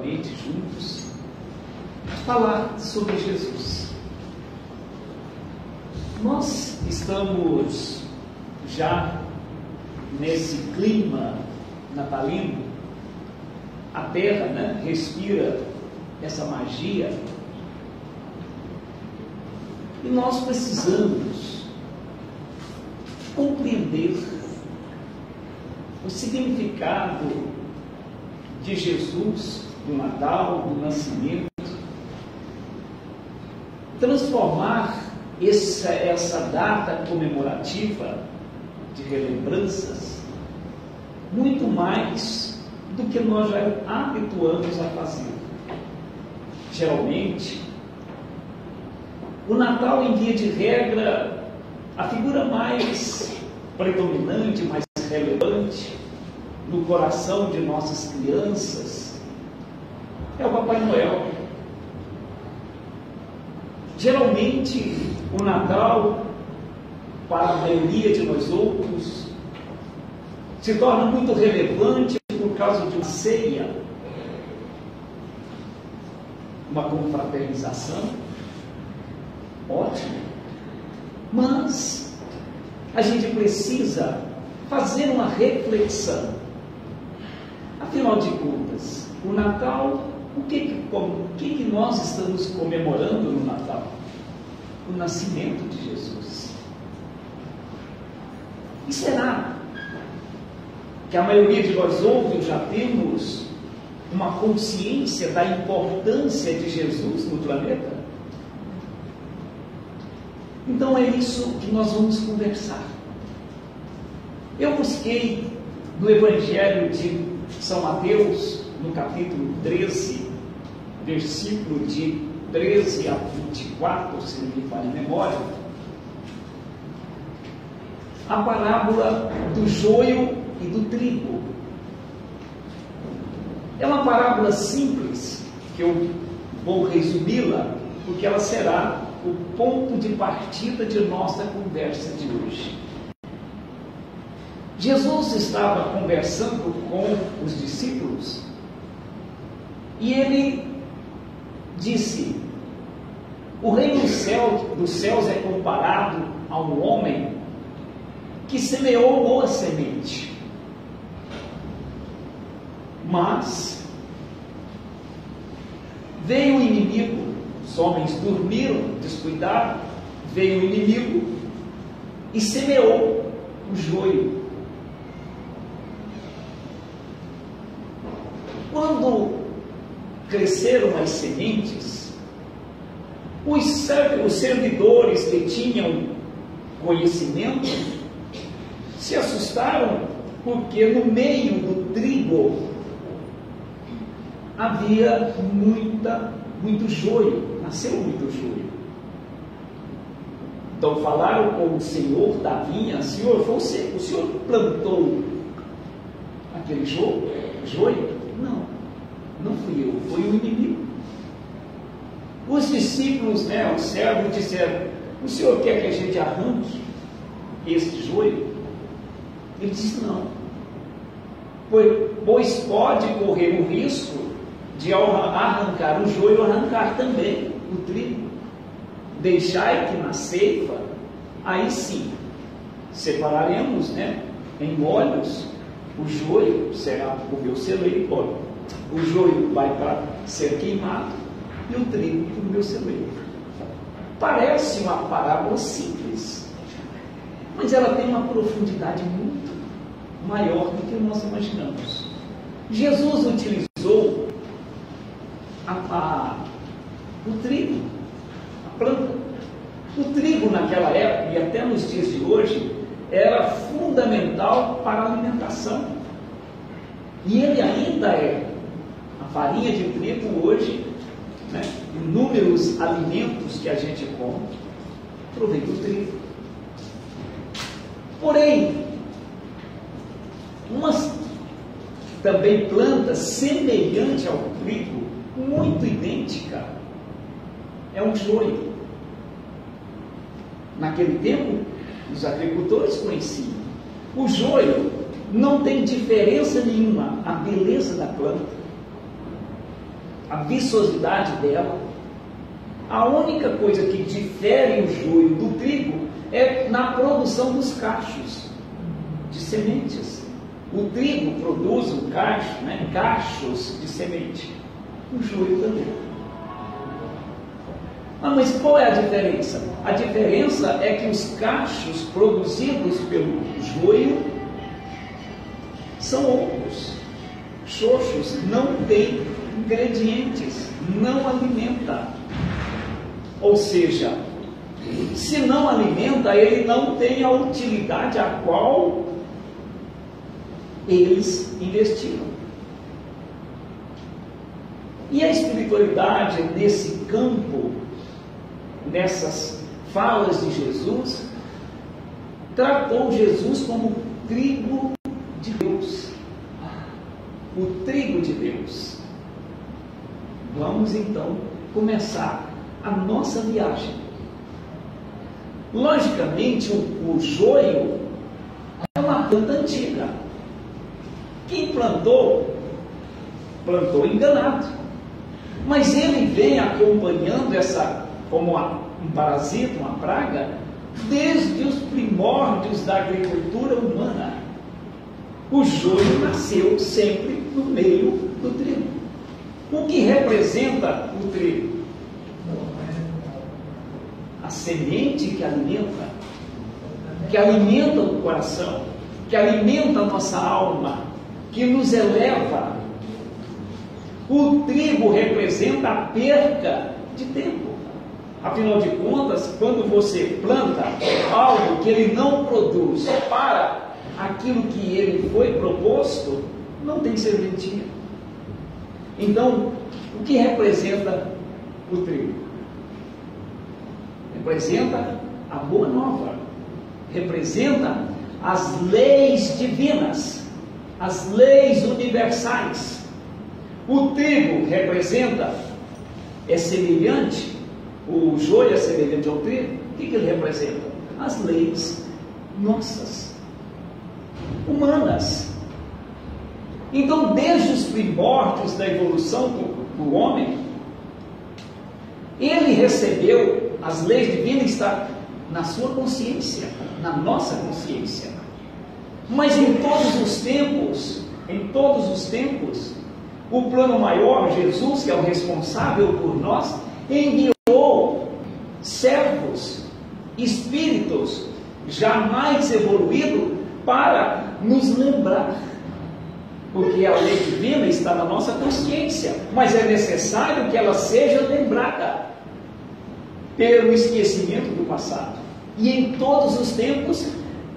novamente juntos a falar sobre Jesus. Nós estamos já nesse clima natalino, a terra, né, respira essa magia, e nós precisamos compreender o significado de Jesus, do Natal, do nascimento, transformar essa data comemorativa de relembranças muito mais do que nós já habituamos a fazer. Geralmente, o Natal, em via de regra, a figura mais predominante, mais relevante no coração de nossas crianças é o Papai Noel. Geralmente, o Natal, para a maioria de nós outros, se torna muito relevante por causa de uma ceia, uma confraternização, ótimo, mas a gente precisa fazer uma reflexão. Afinal de contas, o Natal, o que nós estamos comemorando no Natal? O nascimento de Jesus. E será que a maioria de nós outros já temos uma consciência da importância de Jesus no planeta? Então é isso que nós vamos conversar. Eu busquei no Evangelho de São Mateus, no capítulo 13, versículo de 13 a 24, se não me falha a memória, a parábola do joio e do trigo. É uma parábola simples, que eu vou resumi-la, porque ela será o ponto de partida de nossa conversa de hoje. Jesus estava conversando com os discípulos e ele disse: o reino dos céus é comparado a um homem que semeou boa semente. Mas veio o inimigo, os homens dormiram, descuidaram, veio o inimigo e semeou o joio. Quando cresceram as sementes, os servidores que tinham conhecimento se assustaram, porque no meio do trigo havia muito joio, nasceu muito joio. Então falaram com o senhor da vinha: senhor, o senhor plantou aquele joio? Não fui eu, foi o inimigo. Os discípulos, os servos disseram: o senhor quer que a gente arranque esse joio? Ele disse: não, pois pode correr o risco de, ao arrancar o joio, arrancar também o trigo. Deixai que na ceifa, aí sim, separaremos, em molhos, o joio será o meu celeiro, o joio vai para ser queimado e o trigo para o meu celeiro. Parece uma parábola simples, mas ela tem uma profundidade muito maior do que nós imaginamos. Jesus utilizou o trigo, a planta. O trigo naquela época, e até nos dias de hoje, era fundamental para a alimentação. E ele ainda é. A farinha de trigo hoje, inúmeros alimentos que a gente come, provém do trigo. Porém, uma também planta semelhante ao trigo, muito idêntica, é o joio. Naquele tempo, os agricultores conheciam. O joio não tem diferença nenhuma, a beleza da planta. a viçosidade dela. A única coisa que difere o joio do trigo é na produção dos cachos de sementes. O trigo produz um cacho, cachos de semente. O joio também. Mas qual é a diferença? A diferença é que os cachos produzidos pelo joio são outros. Xoxos não têm ingredientes, não alimenta. Ou seja, se não alimenta, ele não tem a utilidade a qual eles investiram. E a espiritualidade nesse campo, nessas falas de Jesus, tratou Jesus como trigo de Deus. O trigo de Deus. Vamos então começar a nossa viagem. Logicamente, o joio é uma planta antiga. Quem plantou enganado. Mas ele vem acompanhando como um parasita, uma praga, desde os primórdios da agricultura humana. O joio nasceu sempre no meio do trigo. O que representa o trigo? A semente que alimenta o coração, que alimenta a nossa alma, que nos eleva. O trigo representa a perca de tempo. Afinal de contas, quando você planta algo que ele não produz para aquilo que ele foi proposto, não tem serventia. Então, o que representa o trigo? Representa a boa nova, representa as leis divinas, as leis universais. O trigo representa, é semelhante, o joio é semelhante ao trigo. O que ele representa? As leis nossas, humanas. Então, desde os primórdios da evolução do homem, ele recebeu as leis divinas, está na sua consciência, na nossa consciência. Mas em todos os tempos, o plano maior, Jesus, que é o responsável por nós, enviou servos, espíritos jamais evoluídos para nos lembrar. Porque a lei divina está na nossa consciência, mas é necessário que ela seja lembrada pelo esquecimento do passado. E em todos os tempos,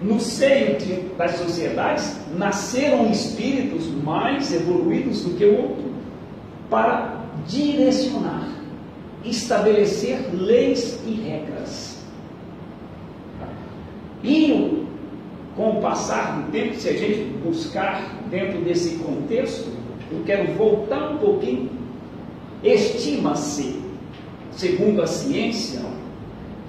no seio das sociedades, nasceram espíritos mais evoluídos do que o outro, para direcionar, estabelecer leis e regras. E com o passar do tempo, se a gente buscar dentro desse contexto, eu quero voltar um pouquinho. Estima-se, segundo a ciência,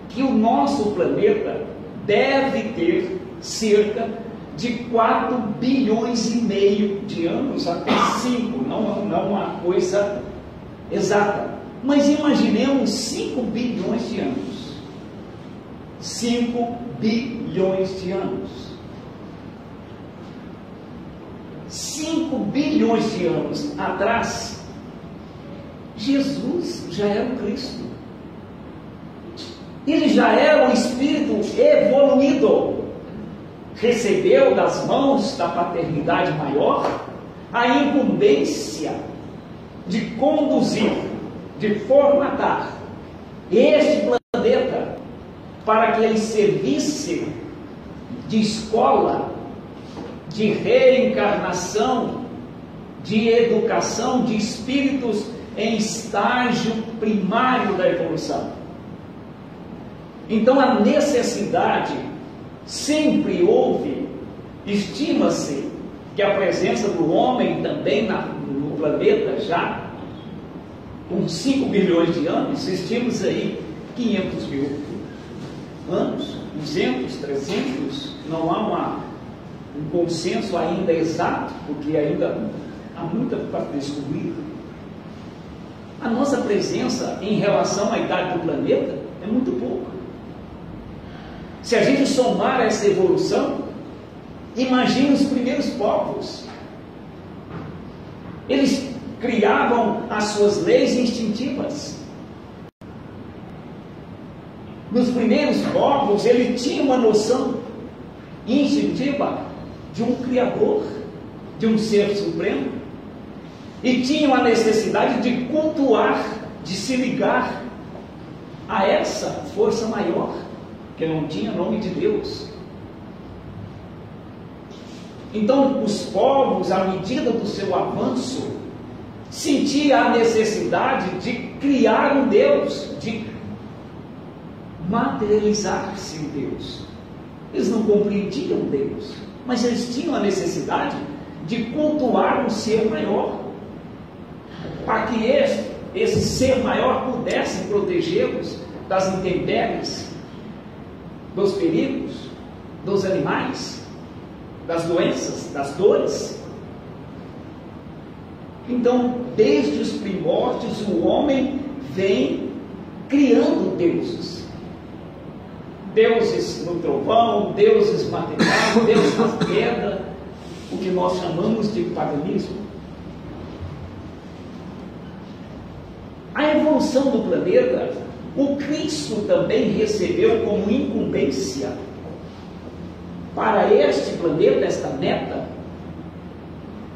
que o nosso planeta deve ter cerca de 4 bilhões e meio de anos, até 5, não uma coisa exata, mas imaginemos 5 bilhões de anos. 5 bilhões de anos. 5 bilhões de anos atrás, Jesus já era o Cristo. Ele já era um espírito evoluído. Recebeu das mãos da paternidade maior a incumbência de conduzir, de formatar este planeta para que ele servisse de escola, de reencarnação, de educação de espíritos em estágio primário da evolução. Então a necessidade sempre houve. Estima-se que a presença do homem também no planeta, já com 5 bilhões de anos, estimamos aí 500 mil anos, 200, 300, não há um consenso ainda exato, porque ainda há muita para descobrir. A nossa presença em relação à idade do planeta é muito pouca. Se a gente somar essa evolução, imagine os primeiros povos. Eles criavam as suas leis instintivas. Nos primeiros povos, ele tinha uma noção instintiva de um Criador, de um Ser Supremo, e tinham a necessidade de cultuar, de se ligar a essa força maior, que não tinha nome de Deus. Então, os povos, à medida do seu avanço, sentiam a necessidade de criar um Deus, de materializar-se em Deus. Eles não compreendiam Deus, mas eles tinham a necessidade de cultuar um ser maior, para que esse ser maior pudesse protegê-los das intempéries, dos perigos, dos animais, das doenças, das dores. Então, desde os primórdios, o homem vem criando deuses. Deuses no trovão, deuses materiais, deuses na queda, o que nós chamamos de paganismo. A evolução do planeta, o Cristo também recebeu como incumbência para este planeta, esta meta,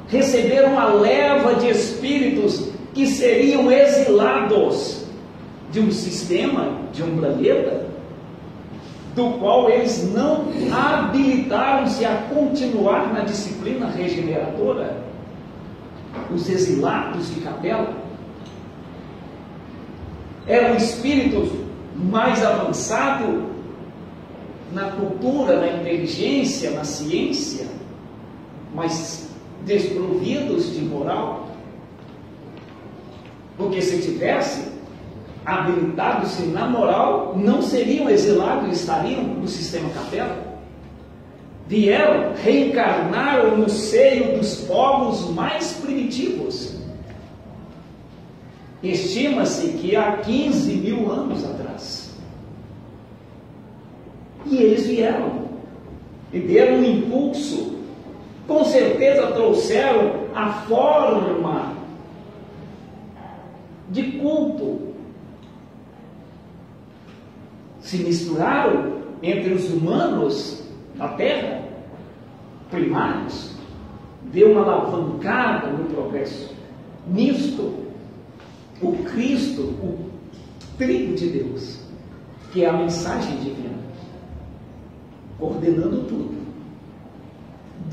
receberam uma leva de espíritos que seriam exilados de um sistema, de um planeta, do qual eles não habilitaram-se a continuar na disciplina regeneradora. Os exilados de Capela eram espíritos mais avançados na cultura, na inteligência, na ciência, mas desprovidos de moral, porque se tivesse habilitados-se na moral, não seriam exilados, estariam no sistema Capela. Vieram, reencarnaram no seio dos povos mais primitivos. Estima-se que há 15 mil anos atrás. E eles vieram e deram um impulso. Com certeza trouxeram a forma de culto. Se misturaram entre os humanos da Terra, primários, deu uma alavancada no progresso. Nisto, o Cristo, o trigo de Deus, que é a mensagem divina, coordenando tudo,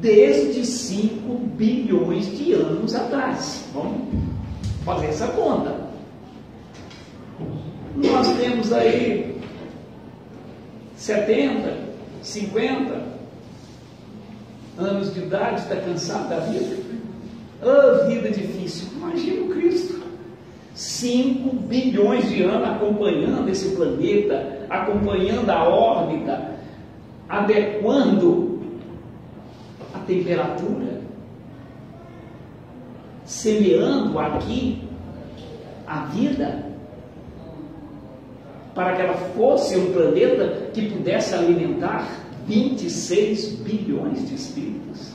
desde 5 bilhões de anos atrás. Vamos fazer essa conta. Nós temos aí 70, 50 anos de idade, está cansado da vida? Ah, vida difícil. Imagina o Cristo. 5 bilhões de anos acompanhando esse planeta, acompanhando a órbita, adequando a temperatura, semeando aqui a vida, para que ela fosse um planeta que pudesse alimentar 26 bilhões de espíritos.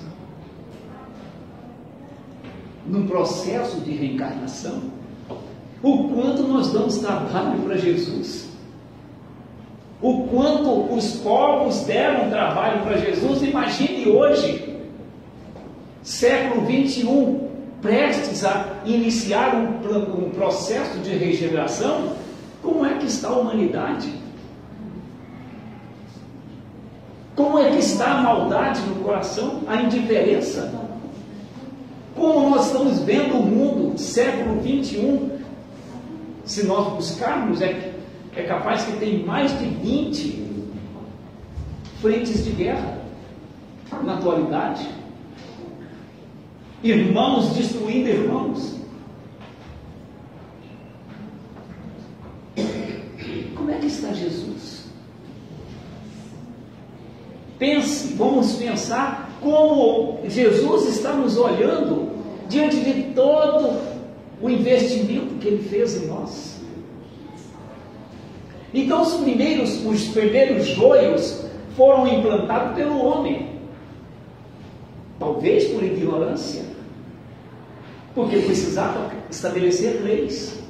Num processo de reencarnação, o quanto nós damos trabalho para Jesus, o quanto os povos deram trabalho para Jesus. Imagine hoje, século 21, prestes a iniciar um processo de regeneração. Como é que está a humanidade? Como é que está a maldade no coração, a indiferença? Como nós estamos vendo o mundo, século 21, se nós buscarmos, é capaz que tem mais de 20 frentes de guerra na atualidade. Irmãos destruindo irmãos. Como é que está Jesus? Pense, vamos pensar como Jesus está nos olhando diante de todo o investimento que Ele fez em nós. Então os primeiros joios foram implantados pelo homem, talvez por ignorância, porque precisava estabelecer leis.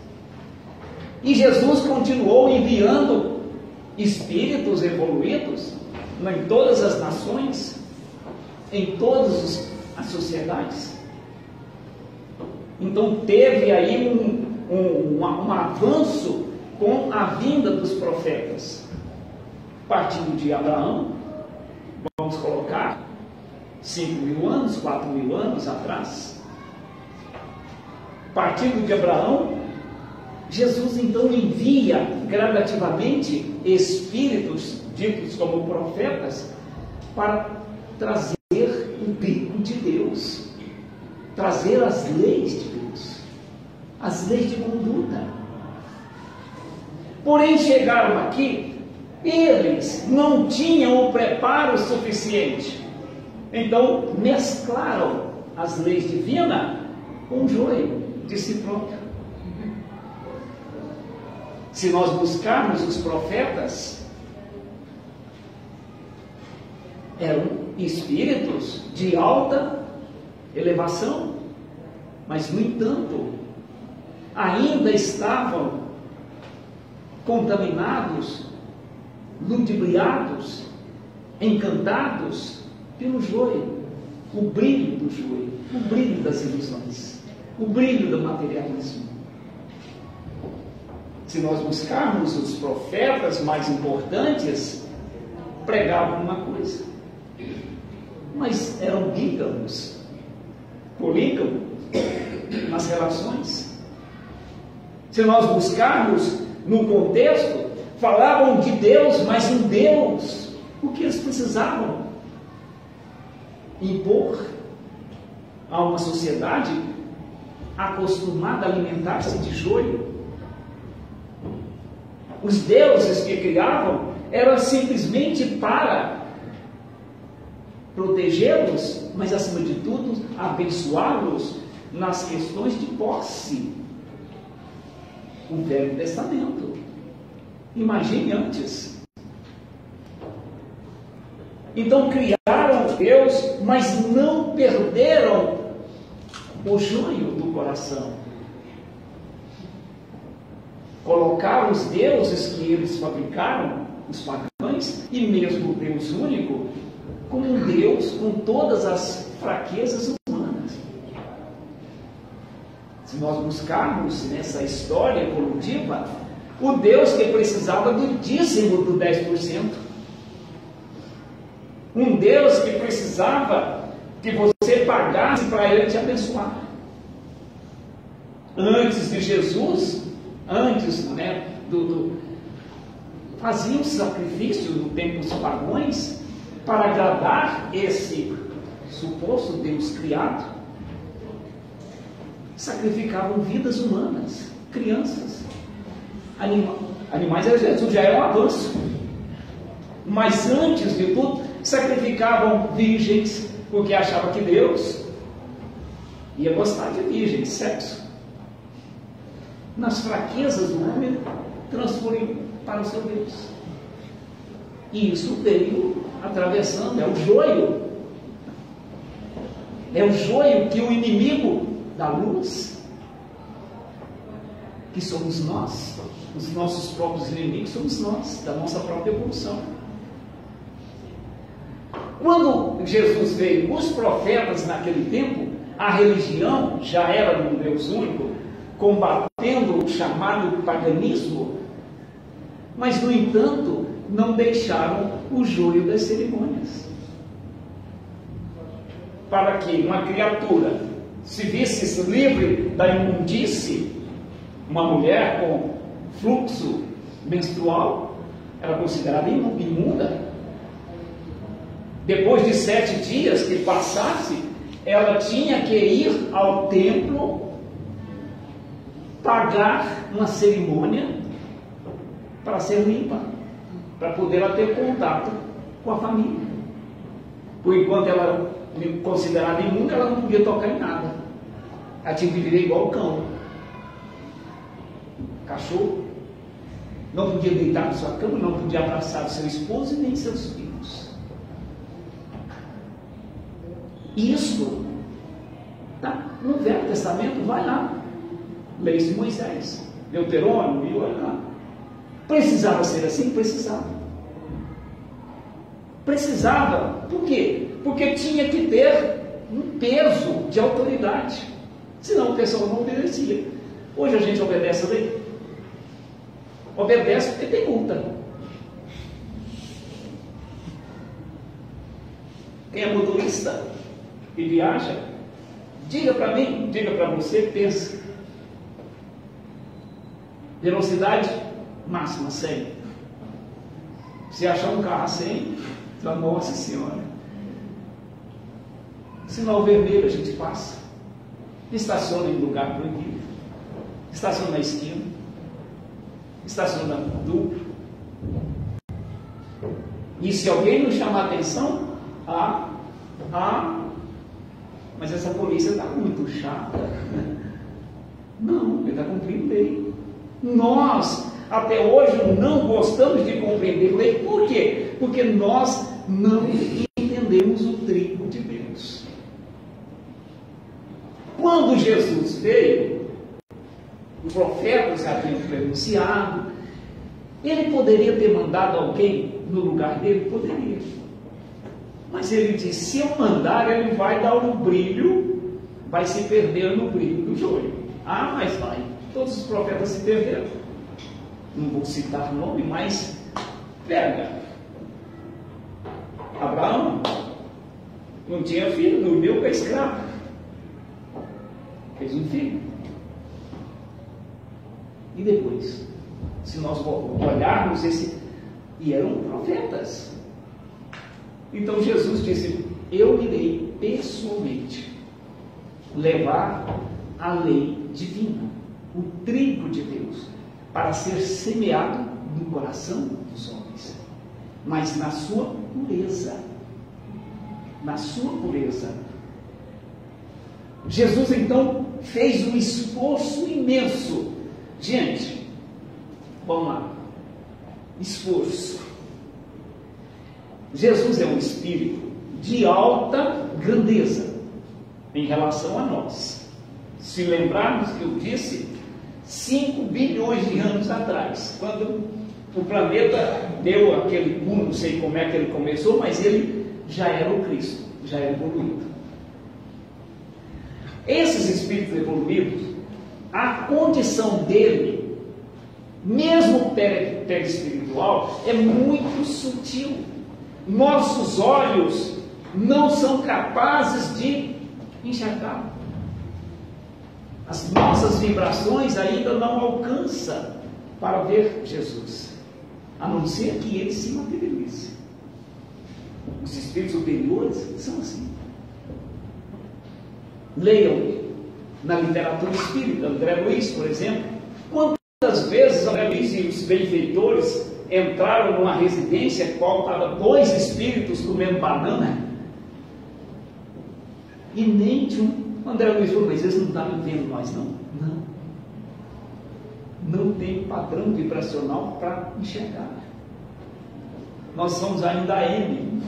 E Jesus continuou enviando espíritos evoluídos em todas as nações, em todas as sociedades. Então teve aí um avanço com a vinda dos profetas. Partindo de Abraão, vamos colocar 5.000 anos, 4.000 anos atrás. Partindo de Abraão, Jesus então envia gradativamente espíritos ditos como profetas para trazer o reino de Deus, trazer as leis de Deus, as leis de conduta. Porém, chegaram aqui, eles não tinham o preparo suficiente. Então, mesclaram as leis divinas com o joio de si próprio. Se nós buscarmos os profetas, eram espíritos de alta elevação, mas, no entanto, ainda estavam contaminados, ludibriados, encantados pelo joio, o brilho do joio, o brilho das ilusões, o brilho do materialismo. Se nós buscarmos os profetas mais importantes, pregavam uma coisa, mas eram bígamos, polígamos nas relações. Se nós buscarmos no contexto, falavam de Deus, mas um Deus, o que eles precisavam impor a uma sociedade acostumada a alimentar-se de joio. Os deuses que criavam eram simplesmente para protegê-los, mas acima de tudo abençoá-los nas questões de posse. O Velho Testamento. Imagine antes. Então criaram Deus, mas não perderam o joio do coração. Colocaram os deuses que eles fabricaram, os pagãos, e mesmo o Deus único, como um Deus com todas as fraquezas humanas. Se nós buscarmos nessa história evolutiva, o Deus que precisava do dízimo do 10%. Um Deus que precisava que você pagasse para Ele te abençoar. Antes de Jesus, faziam sacrifício no tempo dos pagãos para agradar esse suposto Deus criado. Sacrificavam vidas humanas, crianças, animais. Jesus já era um avanço, mas antes de tudo sacrificavam virgens, porque achavam que Deus ia gostar de virgens, sexo. Nas fraquezas do homem, transformam para o seu Deus. E isso veio atravessando, é o joio. É o joio que o inimigo da luz, que somos nós, os nossos próprios inimigos somos nós, da nossa própria evolução. Quando Jesus veio, os profetas naquele tempo, a religião já era de um Deus único, combatendo o chamado paganismo, mas, no entanto, não deixaram o joio das cerimônias. Para que uma criatura se visse livre da imundície, uma mulher com fluxo menstrual era considerada imunda. Depois de 7 dias que passasse, ela tinha que ir ao templo, pagar uma cerimônia para ser limpa, para poder ter contato com a família. Por enquanto ela era considerada imunda, ela não podia tocar em nada. Ela tinha que viver igual o cão, cachorro, não podia deitar na sua cama, não podia abraçar o seu esposo e nem seus filhos. Isso está no Velho Testamento, vai lá, Leis de Moisés, Deuteronômio, e olha lá. Precisava ser assim? Precisava. Precisava. Por quê? Porque tinha que ter um peso de autoridade. Senão o pessoal não obedecia. Hoje a gente obedece a lei. Obedece porque tem multa. Quem é motorista e viaja, diga para mim, diga para você, pensa. Velocidade máxima 100. Se achar um carro a 100, nossa Senhora. Sinal vermelho a gente passa. Estaciona em lugar proibido. Estaciona na esquina. Estaciona duplo. E se alguém não chamar atenção, mas essa polícia está muito chata. Não, ele está cumprindo lei. Nós, até hoje, não gostamos de compreender lei. Por quê? Porque nós não entendemos o trigo de Deus. Quando Jesus veio, os profetas haviam pronunciado, ele poderia ter mandado alguém no lugar dele? Poderia. Mas ele disse, se eu mandar, ele vai dar um brilho, vai se perder no brilho do joio. Mas vai. Todos os profetas se perderam. Não vou citar nome, mas pega. Abraão não tinha filho, dormiu com a escrava. Fez um filho. E depois, se nós olharmos e eram profetas. Então Jesus disse, eu irei pessoalmente levar a lei divina, o trigo de Deus, para ser semeado no coração dos homens, mas na sua pureza. Na sua pureza. Jesus então fez um esforço imenso. Gente, vamos lá. Esforço. Jesus é um espírito de alta grandeza em relação a nós. Se lembrarmos que eu disse 5 bilhões de anos atrás, quando o planeta deu aquele boom, não sei como é que ele começou, mas ele já era o Cristo, já era evoluído. Esses espíritos evoluídos, a condição dele, mesmo perispiritual, é muito sutil. Nossos olhos não são capazes de enxergar. As nossas vibrações ainda não alcançam para ver Jesus, a não ser que ele se materialize. Os espíritos superiores são assim. Leiam na literatura espírita, André Luiz, por exemplo. Quantas vezes André Luiz e os benfeitores entraram numa residência qual estava 2 espíritos comendo banana e nem de um. André Luiz falou, mas eles não estavam vendo nós, não? Não tem padrão vibracional para enxergar. Nós somos ainda AM,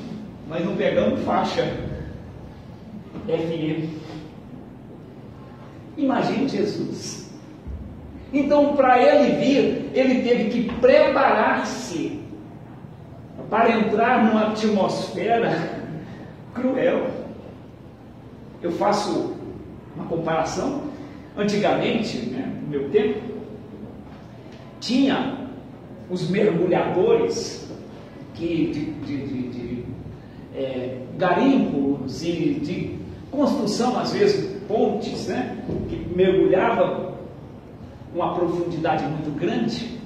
nós não pegamos faixa FM. Imagine Jesus. Então, para ele vir, ele teve que preparar-se para entrar numa atmosfera cruel. Eu faço uma comparação. Antigamente, no meu tempo, tinha os mergulhadores que de garimpos e de construção, às vezes pontes, que mergulhavam uma profundidade muito grande.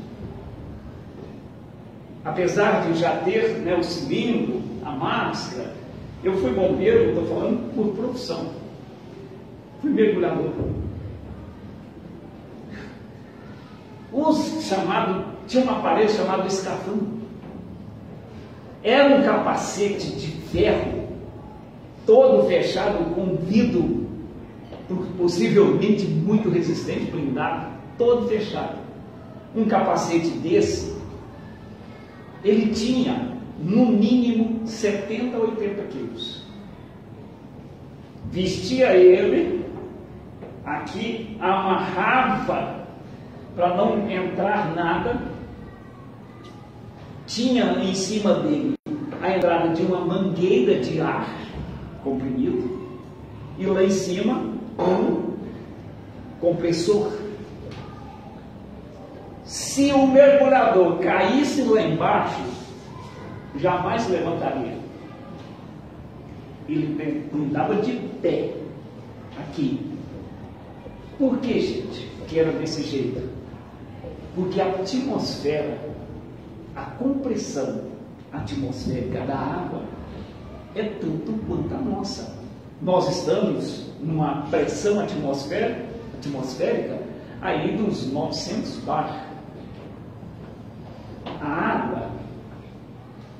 Apesar de já ter o cilindro, a máscara, eu fui bombeiro, estou falando por profissão. Fui mergulhador. Tinha um aparelho chamado escafandro. Era um capacete de ferro, todo fechado com vidro, possivelmente muito resistente, blindado, todo fechado. um capacete desse, ele tinha no mínimo 70 a 80 quilos. Vestia ele, aqui amarrava para não entrar nada, tinha em cima dele a entrada de uma mangueira de ar comprimido e lá em cima um compressor. Se o mergulhador caísse lá embaixo, jamais levantaria. Ele andava de pé aqui. Por que, gente, que era desse jeito? Porque a atmosfera, a compressão atmosférica da água é tanto quanto a nossa. Nós estamos numa pressão atmosférica aí dos 900 bar. A água,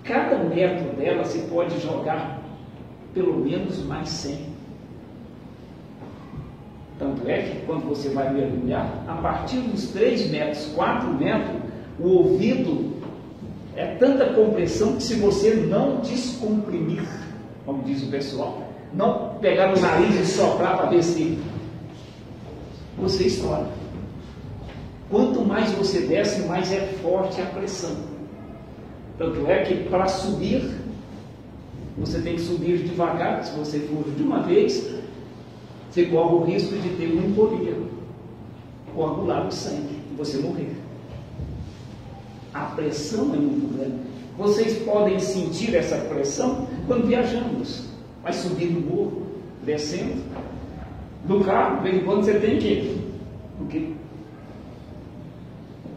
cada metro dela se pode jogar pelo menos mais 100. Tanto é que quando você vai mergulhar, a partir dos 3 metros, 4 metros, o ouvido é tanta compressão que se você não descomprimir, como diz o pessoal, não pegar no nariz e soprar para ver se você estoura. Quanto mais você desce, mais é forte a pressão. Tanto é que para subir, você tem que subir devagar. Se você for de uma vez, você corre o risco de ter uma embolia, coagular o sangue e você morrer. A pressão é muito grande. Vocês podem sentir essa pressão quando viajamos. Vai subir no morro, descendo. No carro, de vez em quando você tem que ir. Porque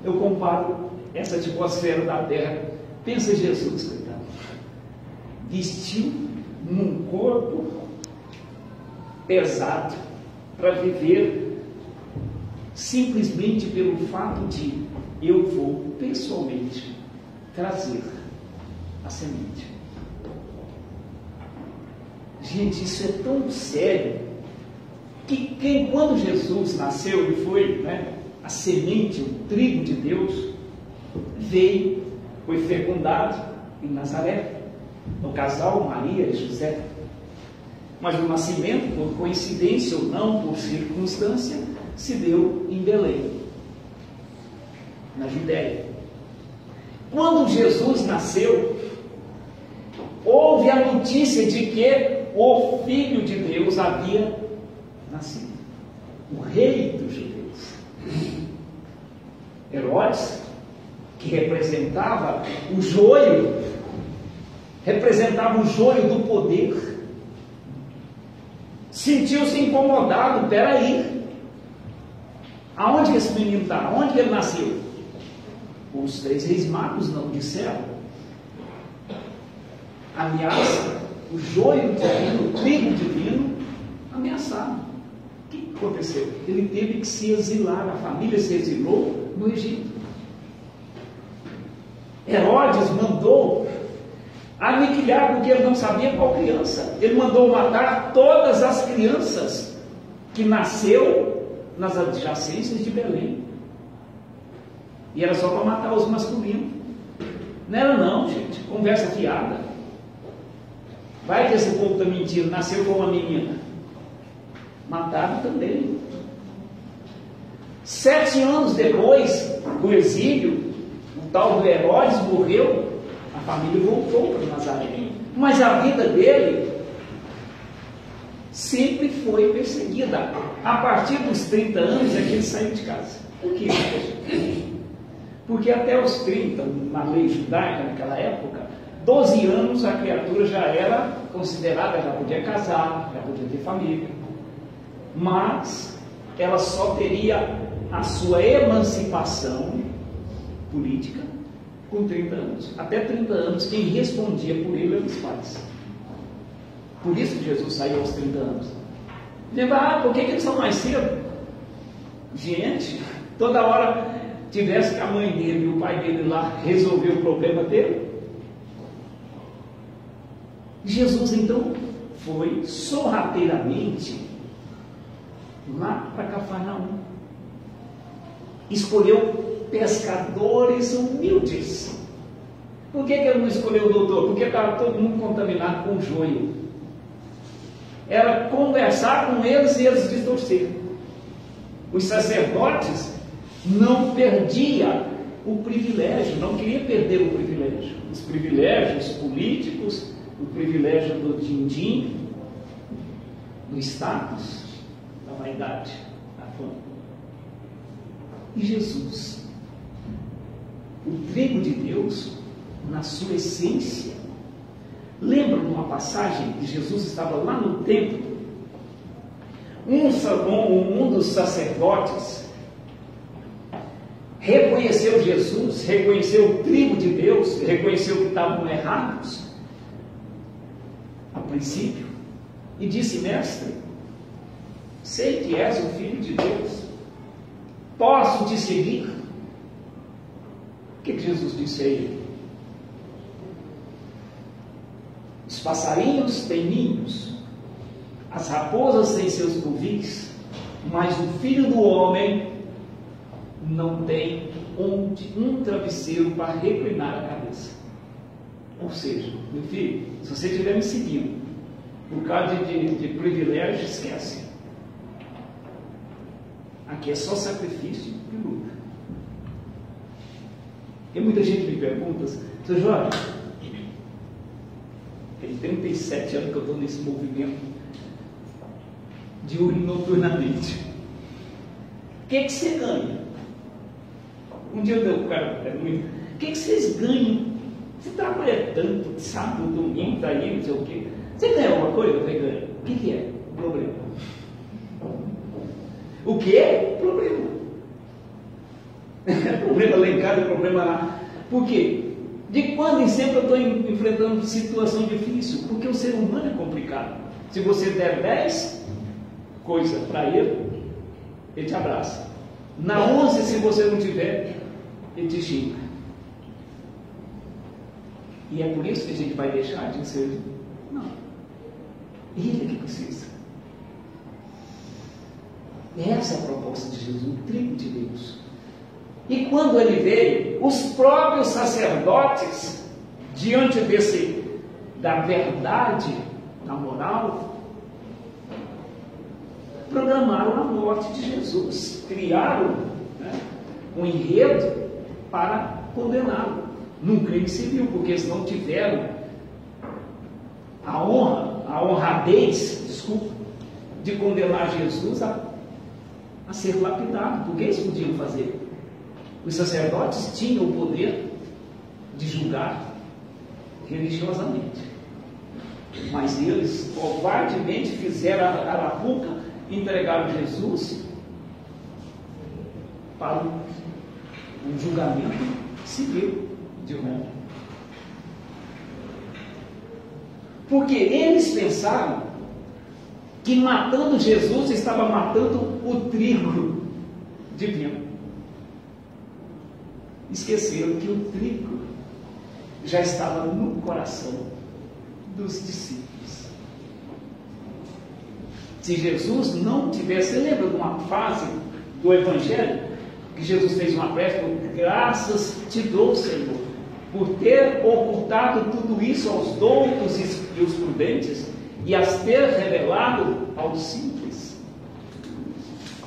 eu comparo essa atmosfera da terra. Pensa Jesus, coitado. Vestiu num corpo pesado para viver simplesmente pelo fato de eu vou pessoalmente trazer a semente. Gente, isso é tão sério que quando Jesus nasceu, ele foi, a semente, o trigo de Deus, veio, foi fecundado em Nazaré, no casal Maria e José. Mas o nascimento, por coincidência ou não, por circunstância, se deu em Belém, na Judéia. Quando Jesus nasceu, houve a notícia de que o Filho de Deus havia nascido, o Rei dos Judeus. Herodes, que representava o joio do poder, sentiu-se incomodado. Peraí, aonde que esse menino está? Onde que ele nasceu? Os 3 reis magos não disseram. Ameaça, o joio divino, o trigo divino, ameaçado. O que aconteceu? Ele teve que se exilar, a família se exilou no Egito. Herodes mandou aniquilar, porque ele não sabia qual criança. Ele mandou matar todas as crianças que nasceu nas adjacências de Belém. E era só para matar os masculinos. Não era não, gente. Conversa fiada. Vai que esse povo está mentindo. Nasceu com uma menina. Mataram também. 7 anos depois do exílio, o tal do Herodes morreu. A família voltou para Nazaré. Mas a vida dele sempre foi perseguida. A partir dos 30 anos é que ele saiu de casa. Por quê? Porque até os 30, na lei judaica naquela época, 12 anos a criatura já era considerada, já podia casar, já podia ter família. Mas ela só teria a sua emancipação política com 30 anos. Até 30 anos, quem respondia por ele eram os pais. Por isso que Jesus saiu aos 30 anos. Lembra, por que eles são mais cedo? Gente, toda hora tivesse que a mãe dele e o pai dele lá resolver o problema dele. Jesus então foi sorrateiramente lá para Cafarnaum. Escolheu pescadores humildes. Por que ele não escolheu o doutor? Porque estava todo mundo contaminado com joio. Era conversar com eles e eles distorcer. Os sacerdotes não perdiam o privilégio, não queriam perder o privilégio. Os privilégios políticos, o privilégio do din-din, do status, da vaidade, da fama. E Jesus, o trigo de Deus, na sua essência. Lembra de uma passagem que Jesus estava lá no templo? Um dos sacerdotes reconheceu Jesus, reconheceu o trigo de Deus, reconheceu que estavam errados a princípio, e disse: mestre, sei que és o Filho de Deus, posso te seguir? O que Jesus disse a ele? Os passarinhos têm ninhos, as raposas têm seus covis, mas o Filho do Homem não tem um travesseiro para reclinar a cabeça. Ou seja, meu filho, se você estiver me seguindo por causa de privilégio, esquece. Aqui é só sacrifício e luta. E muita gente me pergunta: seu Jorge, tem 37 anos que eu estou nesse movimento diurno e noturnamente. O que você ganha? Um dia eu o cara pergunta: o que vocês ganham? Você trabalha tanto, sábado, domingo, tá aí, não sei o quê. Você ganha alguma coisa? Eu falei: ganha. O que é? Problema. O que é? Problema. Problema lá em casa, problema lá. Por quê? De quando em sempre eu estou enfrentando situação difícil? Porque o ser humano é complicado. Se você der 10 coisas para ele, ele te abraça. Na 11, se você não tiver, ele te xinga. E é por isso que a gente vai deixar de ser? Não. Ele é que precisa. Essa é a proposta de Jesus, o trigo de Deus. E quando ele veio, os próprios sacerdotes, diante da verdade, da moral, programaram a morte de Jesus, criaram um enredo para condená-lo num crime civil, porque eles não tiveram a honradez, de condenar Jesus a ser lapidado, porque eles podiam fazer. Os sacerdotes tinham o poder de julgar religiosamente, mas eles covardemente fizeram a arapuca, entregaram Jesus para um julgamento civil de Roma. Porque eles pensaram que matando Jesus estava matando o trigo divino. Esqueceram que o trigo já estava no coração dos discípulos. Se Jesus não tivesse, você lembra de uma fase do Evangelho que Jesus fez uma prece: graças te dou, Senhor, por ter ocultado tudo isso aos doutos e os prudentes, e as ter revelado aos simples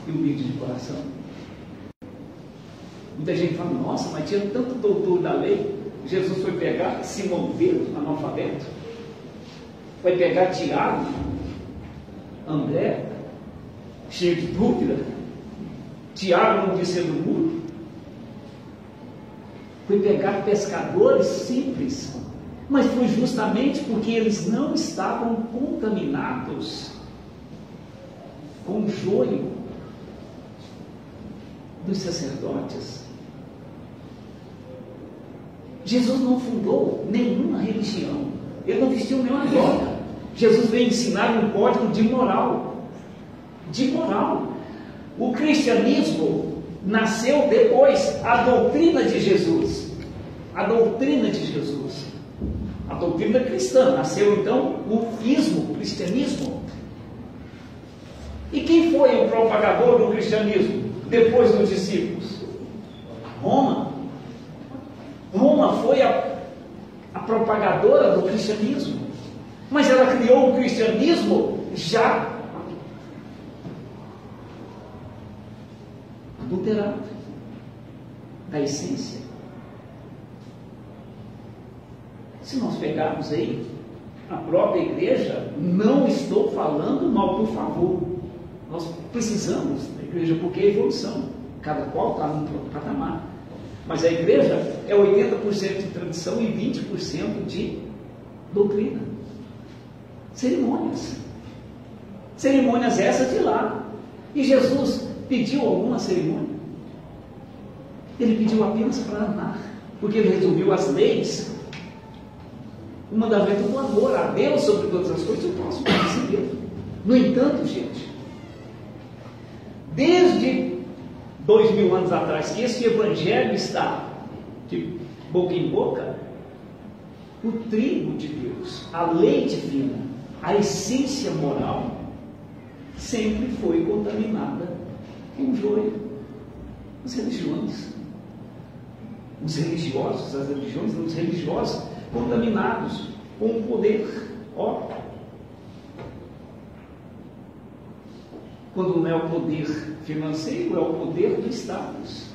e humildes de coração. Muita gente fala: nossa, mas tinha tanto doutor da lei. Jesus foi pegar Simão Pedro, analfabeto, foi pegar Tiago, André, cheio de dúvida, Tiago não descendo do muro, foi pegar pescadores simples, mas foi justamente porque eles não estavam contaminados com o joio dos sacerdotes. Jesus não fundou nenhuma religião, ele não vestiu nenhuma toga. Jesus veio ensinar um código de moral. De moral. O cristianismo nasceu depois, a doutrina de Jesus. A doutrina de Jesus. A doutrina cristã. Nasceu então o cristianismo. E quem foi o propagador do cristianismo depois dos discípulos? Roma. Roma foi a propagadora do cristianismo, mas ela criou o cristianismo já adulterado da essência. Se nós pegarmos aí a própria igreja, não estou falando mal, por favor. Nós precisamos da igreja porque é evolução. Cada qual está num próprio patamar. Mas a igreja é 80% de tradição e 20% de doutrina. Cerimônias. Cerimônias essas de lá. E Jesus pediu alguma cerimônia? Ele pediu apenas para amar. Porque ele resumiu as leis. O mandamento do amor a Deus sobre todas as coisas, o próximo é si mesmo. No entanto, gente, desde 2000 anos atrás que esse evangelho está de boca em boca, o trigo de Deus, a lei divina, a essência moral, sempre foi contaminada com joio. As religiões, os religiosos, as religiões, os religiosos contaminados com o poder. Ó, quando não é o poder financeiro, é o poder do status,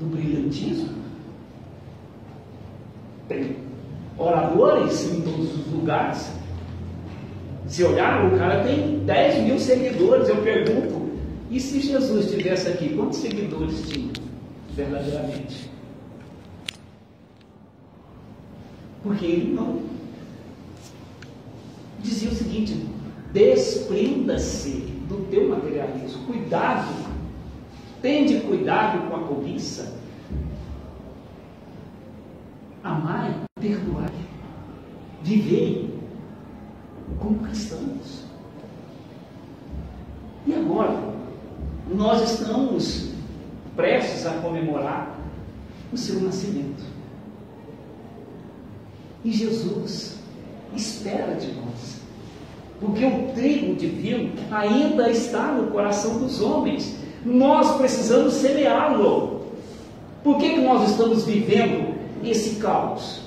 do brilhantismo. Tem oradores em todos os lugares. Se olhar, o cara tem 10 mil seguidores. Eu pergunto, e se Jesus estivesse aqui, quantos seguidores tinha verdadeiramente? Porque ele não dizia o seguinte: desprenda-se do teu materialismo, cuidado, tende cuidado com a cobiça, amai, perdoai, vivei como cristãos. E agora, nós estamos prestes a comemorar o seu nascimento. E Jesus espera de nós, porque o trigo divino ainda está no coração dos homens. Nós precisamos semeá-lo. Por que nós estamos vivendo esse caos?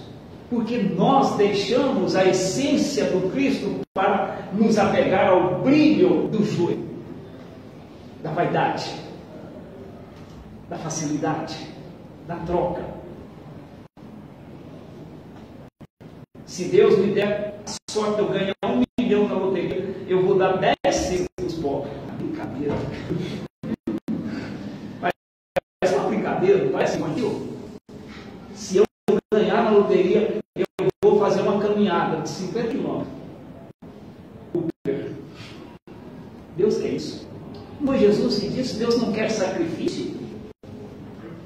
Porque nós deixamos a essência do Cristo para nos apegar ao brilho do joio, da vaidade, da facilidade, da troca. Se Deus me der a sorte de eu ganhar 1 milhão na loteria, eu vou dar 10 cêntimos pobres. Brincadeira. Parece uma brincadeira, parece infantil. Se eu ganhar na loteria, eu vou fazer uma caminhada de 50 quilômetros. Deus quer isso. Mas Jesus que disse, Deus não quer sacrifício,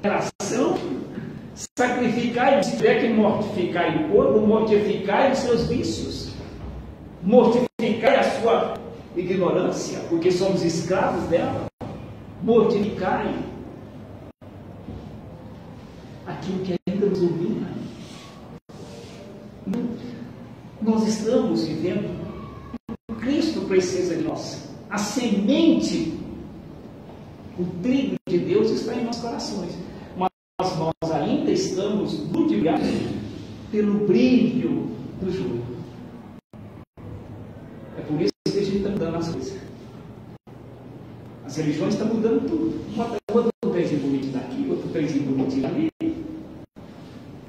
quer ação. Sacrificar, se tiver que mortificar em corpo, mortificar os seus vícios, mortificar a sua ignorância, porque somos escravos dela, mortificar aquilo que ainda nos domina. Nós estamos vivendo, Cristo precisa de nós, a semente, o trigo de Deus está em nossos corações. Mas nós ainda estamos ludibriados pelo brilho do joio. É por isso que a gente está mudando as coisas. As religiões estão mudando tudo. Outro pezinho bonitinho daqui, outro pezinho bonitinho ali.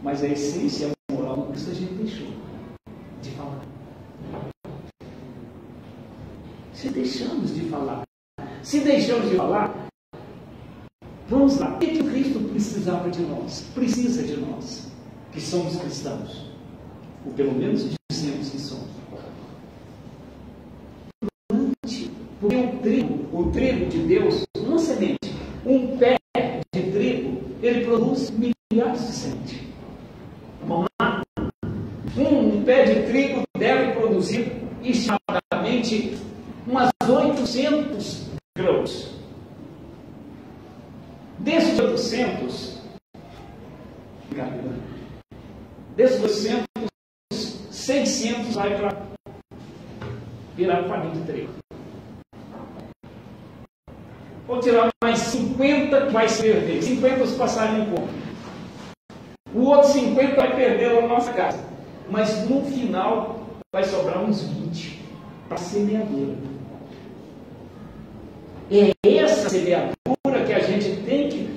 Mas a essência moral do Cristo a gente deixou de falar. Se deixamos de falar, vamos lá. O que Cristo precisava de nós? Precisa de nós, que somos cristãos. Ou pelo menos dizemos que somos. Porque o trigo de Deus, uma semente, um pé de trigo, ele produz milhares de sementes. Vamos lá? Um pé de trigo deve produzir estimadamente umas 800 grãos. Desses 800, 600 vai para virar farinha de trigo. Vou tirar mais 50 50 vai se perder, 50 os passarinhos comem. O outro 50 vai perder lá na nossa casa. Mas no final vai sobrar uns 20 para a semeadura. É essa semeadura que a gente tem que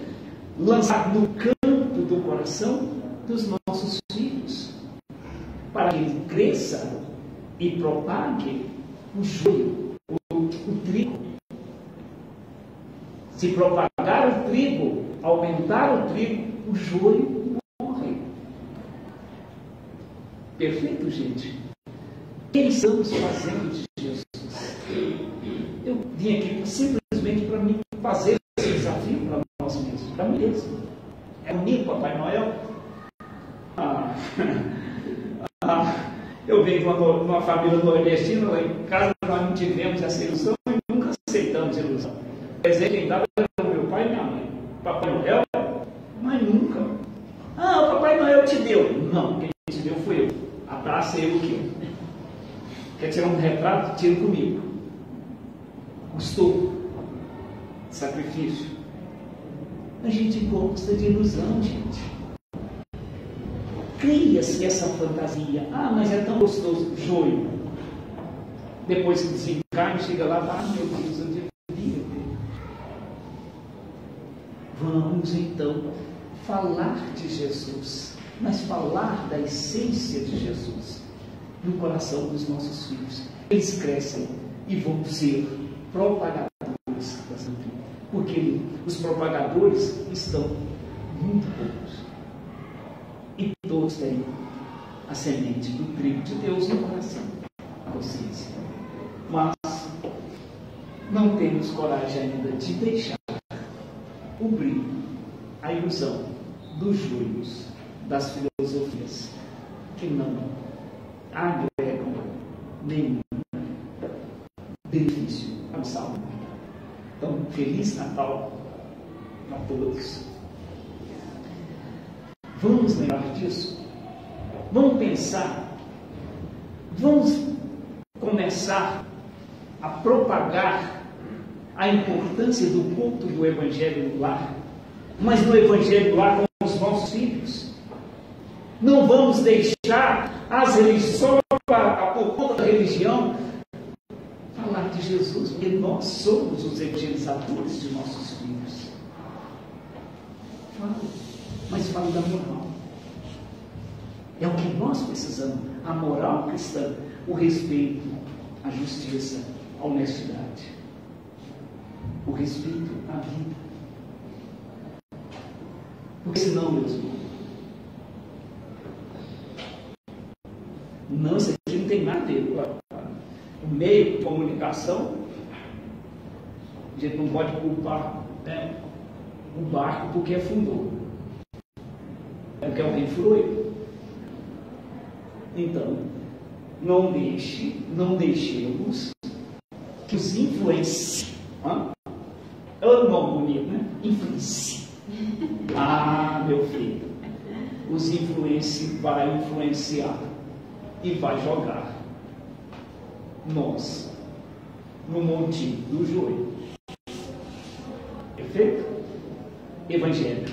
lançar no campo do coração dos nossos filhos, para que ele cresça e propague o joio, o trigo. Se propagar o trigo, aumentar o trigo, o joio morre. Perfeito, gente? O que estamos fazendo de Jesus? Eu vim aqui simplesmente para mim fazer esse desafio para nós mesmos, para mim mesmo. É unir o Papai Noel. Eu venho de uma família nordestina, lá em casa nós não tivemos essa ilusão e nunca aceitamos a ilusão. O presente quem dava era o meu pai e minha mãe. Papai Noel, mas nunca. O Papai Noel te deu. Não, quem te deu foi eu. Abraça eu que quer tirar um retrato? Tira comigo. Gostou? Sacrifício. A gente gosta de ilusão, gente. Cria-se essa fantasia. Mas é tão gostoso. Joio. Depois que desencarna, chega lá, meu Deus, eu devia ter. Vamos então falar de Jesus, mas falar da essência de Jesus no coração dos nossos filhos. Eles crescem e vão ser propagadores dessa doutrina, porque os propagadores estão muito poucos. E todos têm a semente do trigo de Deus no coração, a consciência. Mas não temos coragem ainda de deixar o brilho, a ilusão dos joios, das filosofias, que não agregam nenhum benefício à nossa alma. Então, Feliz Natal a todos. Vamos lembrar disso? Vamos pensar? Vamos começar a propagar a importância do culto do Evangelho no lar, mas do Evangelho no lar com os nossos filhos. Não vamos deixar as religiões, só por conta da religião, falar de Jesus, porque nós somos os evangelizadores de nossos filhos. Fala, mas fala da moral. É o que nós precisamos, a moral cristã, o respeito, a justiça, a honestidade, o respeito à vida. Porque senão, meus irmãos, não, isso aqui não tem nada a ver com o meio de comunicação. A gente não pode culpar o barco porque afundou, porque alguém furou ele. Então, não deixemos que os influencie. É um nome bonito, né? Influencie. Meu filho, os vai influenciar e vai jogar nós no montinho do joio. Perfeito? Evangelho.